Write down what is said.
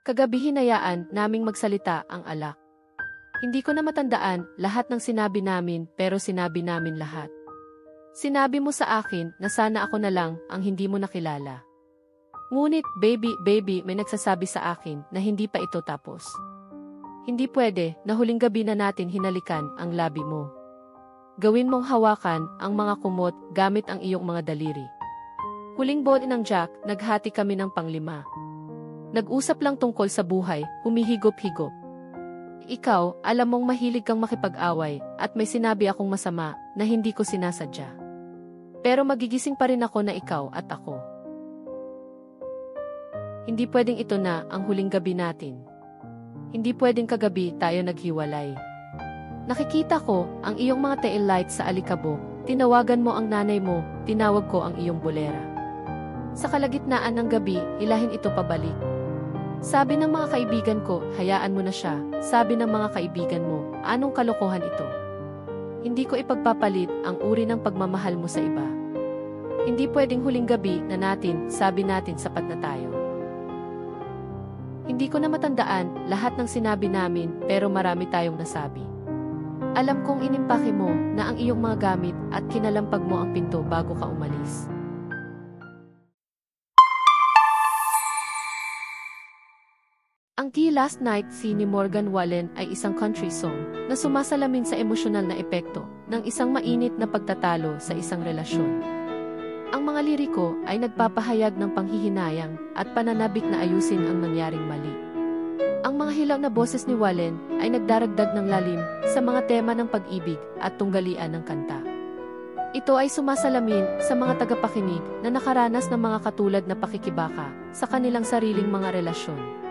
Kagabi hinayaan naming magsalita ang alak. Hindi ko na matandaan lahat ng sinabi namin pero sinabi namin lahat. Sinabi mo sa akin na sana ako na lang ang hindi mo nakilala. Ngunit baby, may nagsasabi sa akin na hindi pa ito tapos. Hindi pwede na huling gabi na natin hinalikan ang labi mo. Gawin mong hawakan ang mga kumot gamit ang iyong mga daliri. Huling bote ng Jack, naghati kami ng panglima. Nag-usap lang tungkol sa buhay, humihigop-higop. Ikaw, alam mong mahilig kang makipag-away at may sinabi akong masama na hindi ko sinasadya. Pero magigising pa rin ako na ikaw at ako. Hindi pwedeng ito na ang huling gabi natin. Hindi pwedeng kagabi tayo naghiwalay. Nakikita ko ang iyong mga tail lights sa alikabok, tinawagan mo ang nanay mo, tinawag ko ang iyong bolera. Sa kalagitnaan ng gabi, hilahin ito pabalik. Sabi ng mga kaibigan ko, hayaan mo na siya. Sabi ng mga kaibigan mo, anong kalokohan ito? Hindi ko ipagpapalit ang uri ng pagmamahal mo sa iba. Hindi pwedeng huling gabi na natin, sabi natin sapat na tayo. Hindi ko na matandaan lahat ng sinabi namin pero marami tayong nasabi. Alam kong inimpake mo na ang iyong mga gamit at kinalampag mo ang pinto bago ka umalis. Ang Key Last Night si ni Morgan Wallen ay isang country song na sumasalamin sa emosyonal na epekto ng isang mainit na pagtatalo sa isang relasyon. Ang mga liriko ay nagpapahayag ng panghihinayang at pananabik na ayusin ang nangyaring mali. Ang mga hilaw na boses ni Wallen ay nagdaragdag ng lalim sa mga tema ng pag-ibig at tunggalian ng kanta. Ito ay sumasalamin sa mga tagapakinig na nakaranas ng mga katulad na pakikibaka sa kanilang sariling mga relasyon.